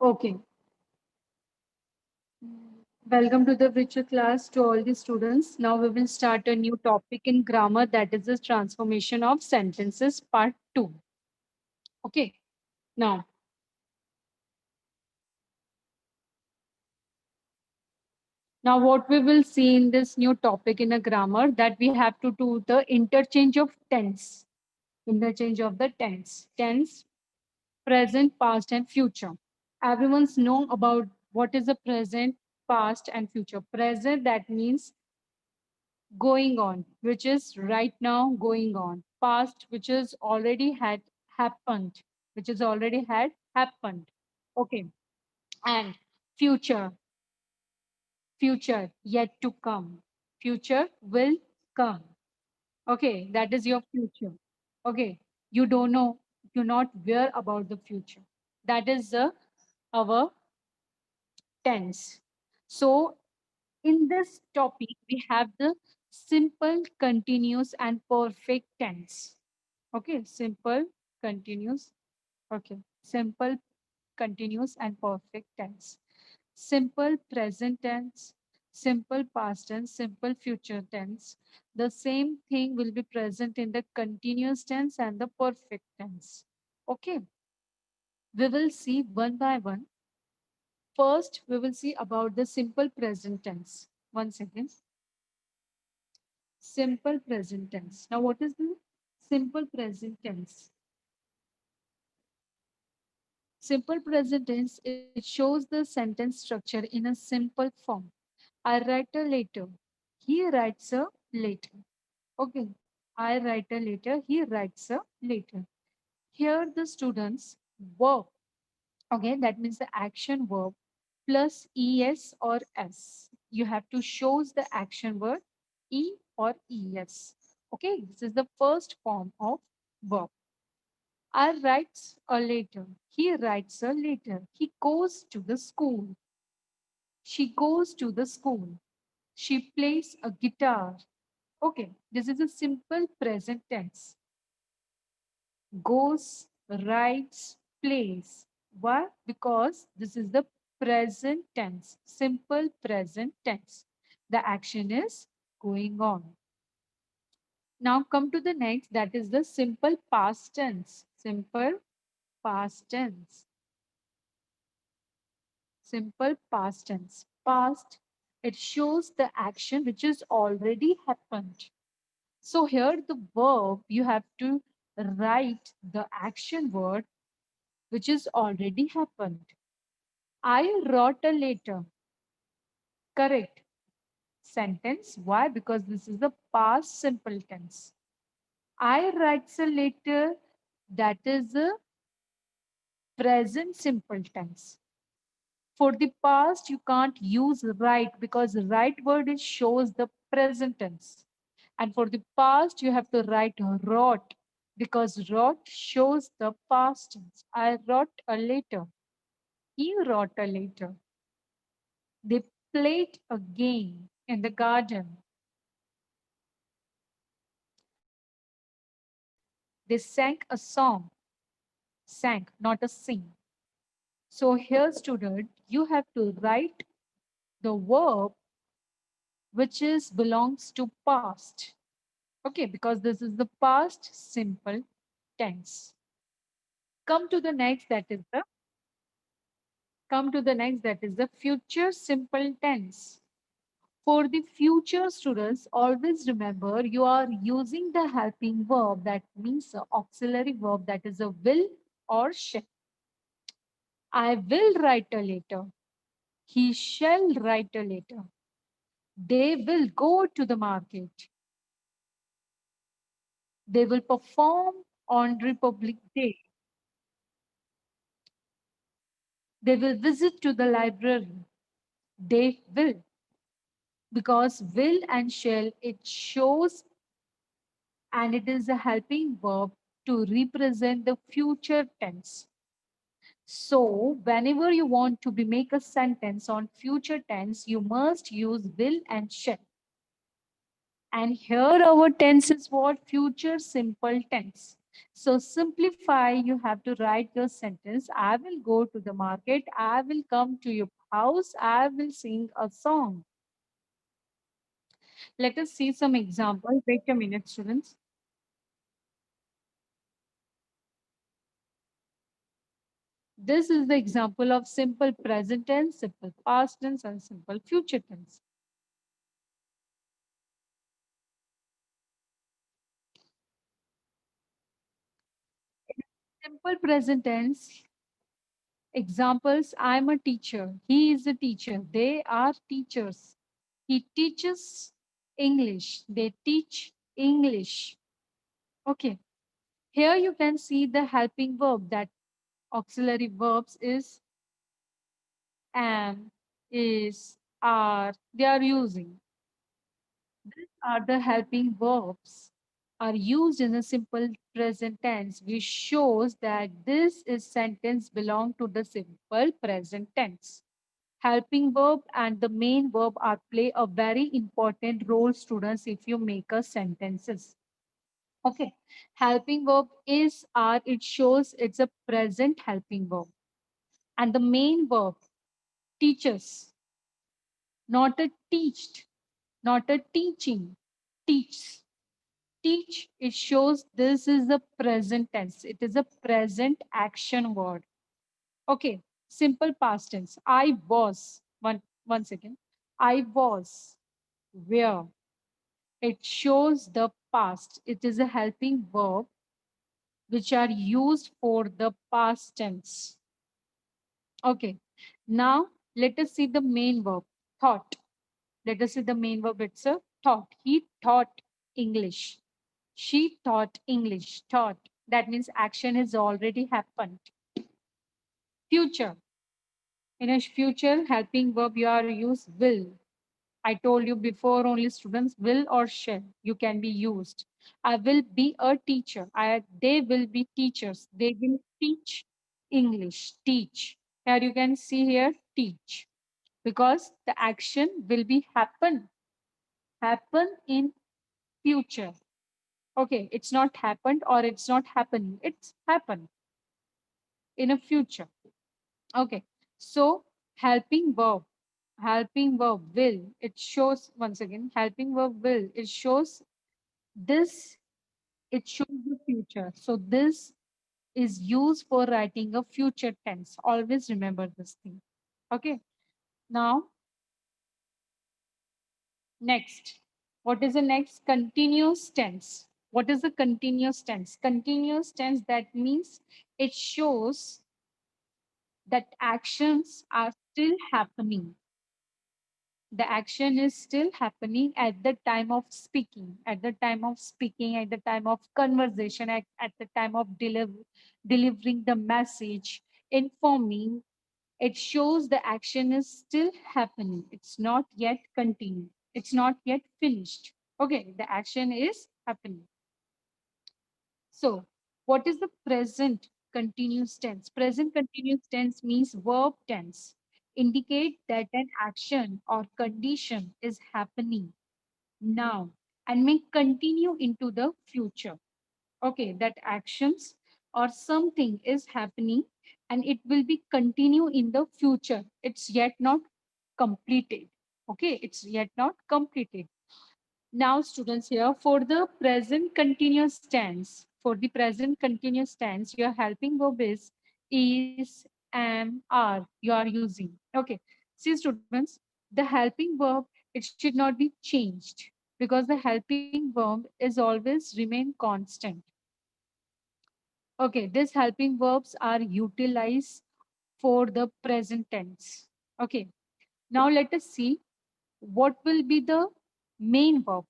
Okay. Welcome to the virtual class to all the students. Now we will start a new topic in grammar, that is the transformation of sentences part 2. Okay. Now, now what we will see in this new topic in a grammar, that we have to do the interchange of tense. Interchange of the tense, present, past and future. Everyone's know about what is the present, past and future. Present, that means going on, which is right now going on. Past, which is already had happened, which is already had happened. Okay. And future, future yet to come. Future will come. Okay, that is your future. Okay, you don't know, you're not aware about the future. That is our tense. So in this topic, we have the simple, continuous, and perfect tense. Okay, simple, continuous. Okay, simple, continuous, and perfect tense. Simple present tense, simple past tense, simple future tense. The same thing will be present in the continuous tense and the perfect tense. Okay, we will see one by one. First, we will see about the simple present tense. One second. Simple present tense. Now, what is the simple present tense? Simple present tense, it shows the sentence structure in a simple form. I write a letter. He writes a letter. Okay. I write a letter. He writes a letter. Here the students verb. Okay. That means the action verb plus es or s. You have to shows the action word e or es. Okay. This is the first form of verb. I writes a letter. He writes a letter. He goes to the school. She goes to the school. She plays a guitar. Okay, this is a simple present tense. Goes, writes, plays. Why? Because this is the present tense, simple present tense. The action is going on. Now come to the next, that is the simple past tense. Simple past tense. Simple past tense. Past, it shows the action which is already happened. So here the verb, you have to write the action word which is already happened. I wrote a letter. Correct sentence. Why? Because this is the past simple tense. I writes a letter, that is a present simple tense. For the past, you can't use write because write word is shows the present tense. And for the past, you have to write wrote because wrote shows the past tense. I wrote a letter. He wrote a letter. They played a game in the garden. They sang a song. Sang, not a sing. So here, student, you have to write the verb which is belongs to past. Okay, because this is the past simple tense. Come to the next, that is the future simple tense. For the future students, always remember you are using the helping verb, that means the auxiliary verb, that is a will or shall. I will write a letter. He shall write a letter. They will go to the market. They will perform on Republic Day. They will visit to the library. They will. Because will and shall, it shows and it is a helping verb to represent the future tense. So whenever you want to be make a sentence on future tense, you must use will and shall. And here our tense is what? Future simple tense. So simplify, you have to write your sentence. I will go to the market. I will come to your house. I will sing a song. Let us see some example. Wait a minute, students. This is the example of simple present tense, simple past tense, and simple future tense. Simple present tense examples: I'm a teacher. He is a teacher. They are teachers. He teaches English. They teach English. Okay. Here you can see the helping verb, that auxiliary verbs is am, is, are. They are using. These are the helping verbs are used in a simple present tense, which shows that this is sentence belong to the simple present tense. Helping verb and the main verb are play a very important role, students, if you make a sentences. Okay. Helping verb is, are, it shows it's a present helping verb. And the main verb teaches, not a teached, not a teaching, teach. Teach, it shows this is the present tense. It is a present action word. Okay. Simple past tense. I was, one second. I was where. It shows the past. It is a helping verb which are used for the past tense. Okay. Now let us see the main verb, thought. Let us see the main verb itself, taught. He taught English. She taught English. Taught. That means action has already happened. Future. In a future helping verb, you are use will. I told you before, only students will or shall. You can be used. I will be a teacher. They will be teachers. They will teach English. Teach. Here you can see here teach, because the action will be happen in future. Okay, it's not happened or it's not happening. It's happened in a future. Okay, so helping verb will. It shows once again helping verb will. It shows this. It shows the future. So this is used for writing a future tense. Always remember this thing. Okay. Now next, what is the next? Continuous tense. What is the continuous tense? Continuous tense, that means it shows that actions are still happening. The action is still happening at the time of speaking, at the time of speaking, at the time of conversation, at the time of delivering the message, informing. It shows the action is still happening. It's not yet continued. It's not yet finished. Okay, the action is happening. So, what is the present continuous tense? Present continuous tense means verb tense. Indicate that an action or condition is happening now and may continue into the future. Okay, that actions or something is happening and it will be continue in the future. It's yet not completed. Okay, it's yet not completed. Now, students, here for the present continuous tense, for the present continuous tense, your helping verb is, am, are you are using. Okay. See, students, the helping verb, it should not be changed because the helping verb is always remain constant. Okay, these helping verbs are utilized for the present tense. Okay. Now let us see what will be the main verb.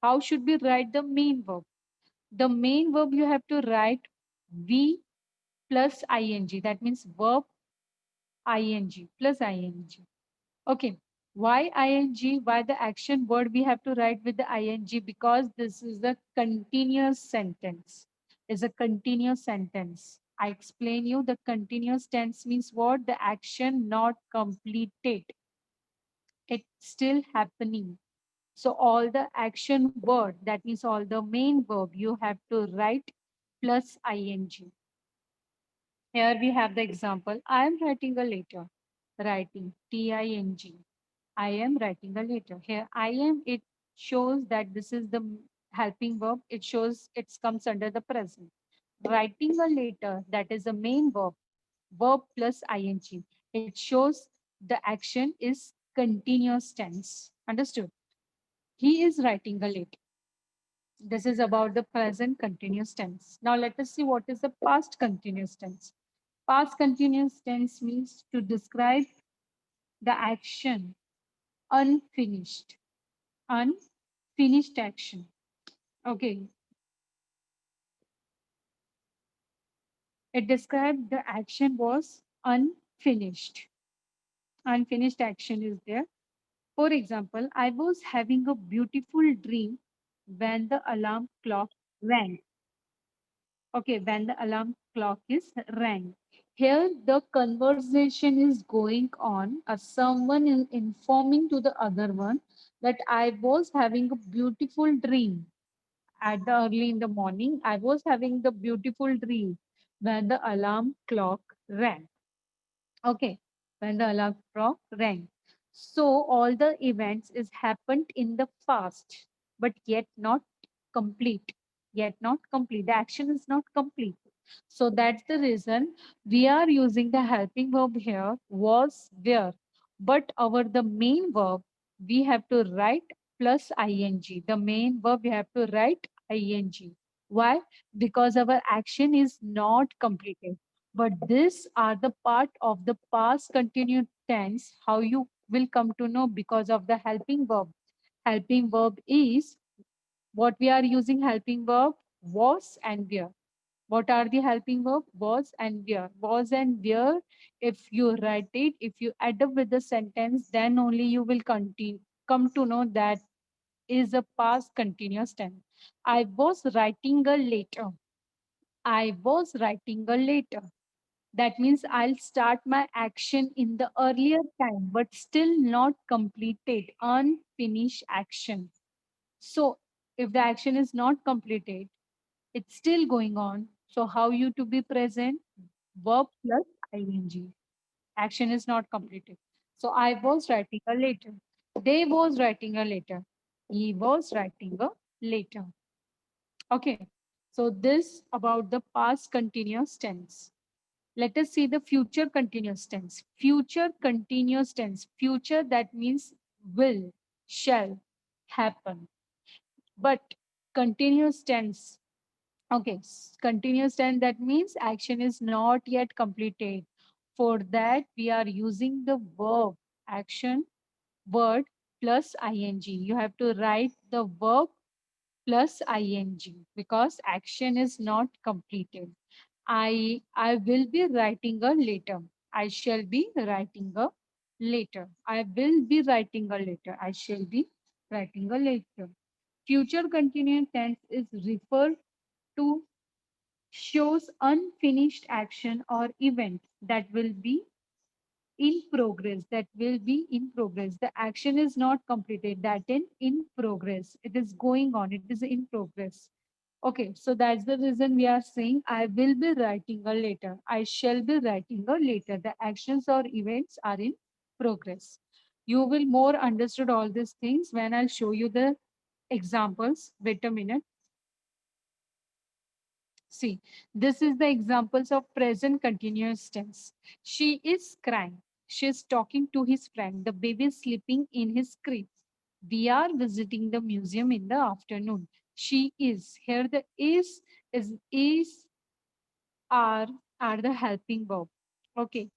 How should we write the main verb? The main verb you have to write V plus ing. That means verb ing plus ing. Okay. Why ing? Why the action word we have to write with the ing? Because this is a continuous sentence. Is a continuous sentence. I explain you the continuous tense means what? The action not completed. It's still happening. So all the action word, that means all the main verb, you have to write plus ing. Here we have the example. I am writing a letter. Writing, T-I-N-G. I am writing a letter. Here, I am, it shows that this is the helping verb. It shows it comes under the present. Writing a letter, that is the main verb, verb plus ing. It shows the action is continuous tense. Understood? He is writing a letter. This is about the present continuous tense. Now let us see what is the past continuous tense. Past continuous tense means to describe the action unfinished. Unfinished action. Okay. It described the action was unfinished. Unfinished action is there. For example, I was having a beautiful dream when the alarm clock rang. Okay, when the alarm clock is rang. Here, the conversation is going on. Someone is informing to the other one that I was having a beautiful dream at the early in the morning. I was having the beautiful dream when the alarm clock rang. Okay, when the alarm clock rang. So all the events is happened in the past, but yet not complete. Yet not complete. The action is not complete. So that's the reason we are using the helping verb here was where. But our the main verb we have to write plus ing. The main verb we have to write ing. Why? Because our action is not completed, but these are the part of the past continued tense. How you will come to know because of the helping verb. Helping verb is what we are using helping verb was and where. What are the helping verb? Was and where. Was and where. If you write it, if you add up with the sentence, then only you will continue come to know that is a past continuous tense. I was writing a letter. I was writing a letter. That means I'll start my action in the earlier time, but still not completed, unfinished action. So if the action is not completed, it's still going on. So how you to be present? Verb plus ing. Action is not completed. So I was writing a letter. They was writing a letter. He was writing a letter. Okay. So this about the past continuous tense. Let us see the future continuous tense. Future continuous tense. Future that means will, shall happen. But continuous tense. Okay, continuous tense that means action is not yet completed. For that, we are using the verb action word plus ing. You have to write the verb plus ing because action is not completed. I will be writing a letter. I shall be writing a letter. I will be writing a letter. I shall be writing a letter. Future continuous tense is referred to shows unfinished action or event that will be in progress. That will be in progress. The action is not completed. That in progress. It is going on. It is in progress. Okay, so that's the reason we are saying I will be writing a later. I shall be writing a later. The actions or events are in progress. You will more understood all these things when I'll show you the examples. Wait a minute. See, this is the examples of present continuous tense. She is crying. She is talking to his friend. The baby is sleeping in his crib. We are visiting the museum in the afternoon. She is. Here the is are the helping verb. Okay.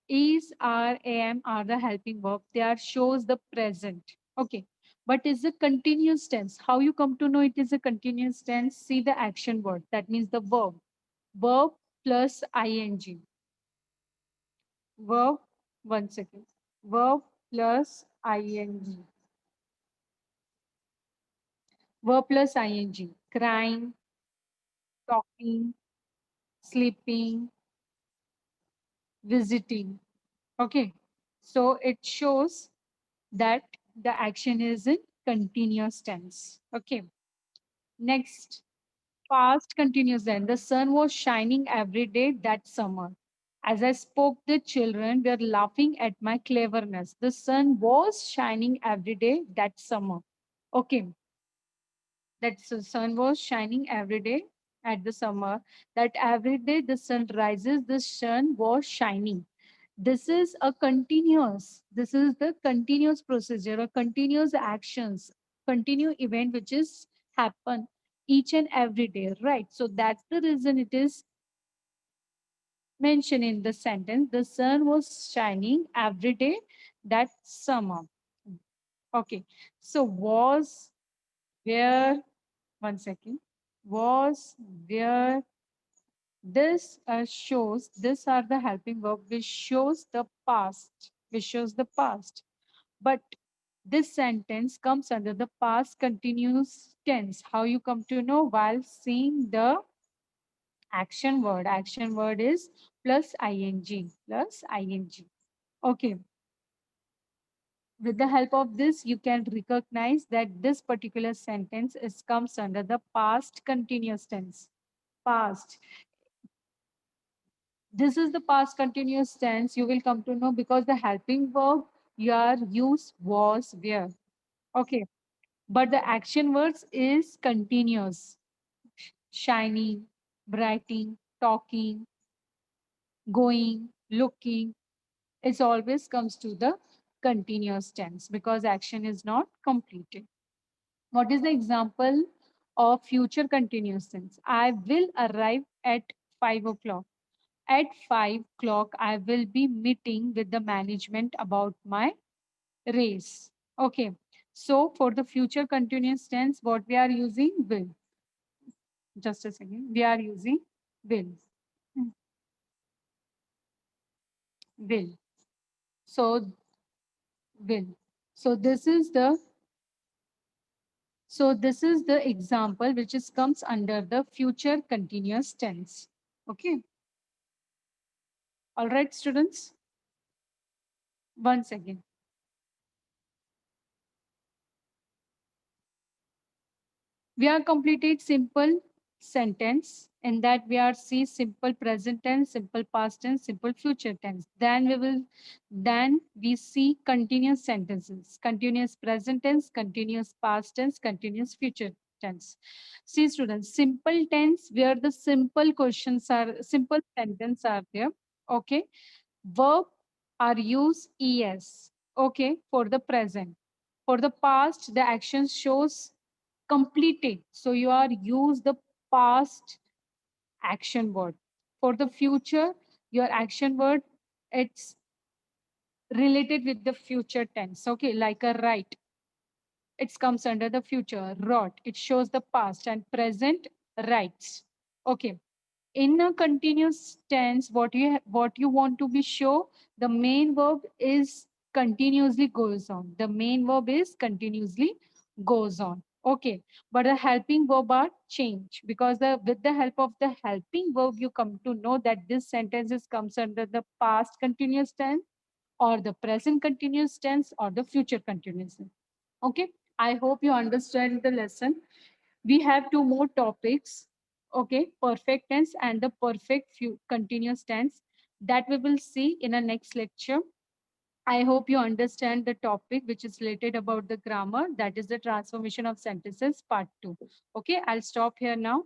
Is, are, am are the helping verb. They are shows the present. Okay. But is a continuous tense. How you come to know it is a continuous tense? See the action word. That means the verb. Verb plus ing. Verb, one second. Verb plus ing. Verb plus ing. Crying, talking, sleeping, visiting. Okay. So it shows that the action is in continuous tense. Okay. Next. Past continuous then. The sun was shining every day that summer. As I spoke, the children were laughing at my cleverness. The sun was shining every day that summer. Okay, that sun was shining every day at the summer. That every day the sun rises, the sun was shining. This is a continuous, this is the continuous procedure or continuous actions, continue event which is happen each and every day, right? So that's the reason it is mentioned in the sentence, the sun was shining every day that summer. Okay, so was, where, one second, was, where, this shows, these are the helping verb which shows the past, which shows the past. But this sentence comes under the past continuous tense. How you come to know? While seeing the action word. Action word is plus ing, plus ing. Okay. With the help of this, you can recognize that this particular sentence is comes under the past continuous tense. Past. This is the past continuous tense. You will come to know because the helping verb you are use was, were. Okay. But the action words is continuous. Shining, writing, talking, going, looking. It always comes to the continuous tense because action is not completed. What is the example of future continuous tense? I will arrive at 5 o'clock. At 5 o'clock, I will be meeting with the management about my race. Okay. So for the future continuous tense, what we are using? Will. Just a second. We are using will. Will. So will. So this is the example which is comes under the future continuous tense. Okay. All right, students. Once again. We are completed simple sentence in that we are see simple present tense, simple past tense, simple future tense. Then we see continuous sentences, continuous present tense, continuous past tense, continuous future tense. See students, simple tense where the simple questions are, simple sentence are there. Okay. Verb are used es. Okay. For the present. For the past, the action shows completed. So you are use the past action word. For the future, your action word, it's related with the future tense. Okay, like a write. It comes under the future. Wrote. It shows the past and present writes. Okay. In a continuous tense, what you want to be show, the main verb is continuously goes on. The main verb is continuously goes on. Okay, but the helping verb are change because the with the help of the helping verb you come to know that this sentences comes under the past continuous tense or the present continuous tense or the future continuous tense. Okay, I hope you understand the lesson. We have two more topics. Okay, perfect tense and the perfect continuous tense that we will see in a next lecture. I hope you understand the topic which is related about the grammar, that is the transformation of sentences part 2. Okay, I'll stop here now.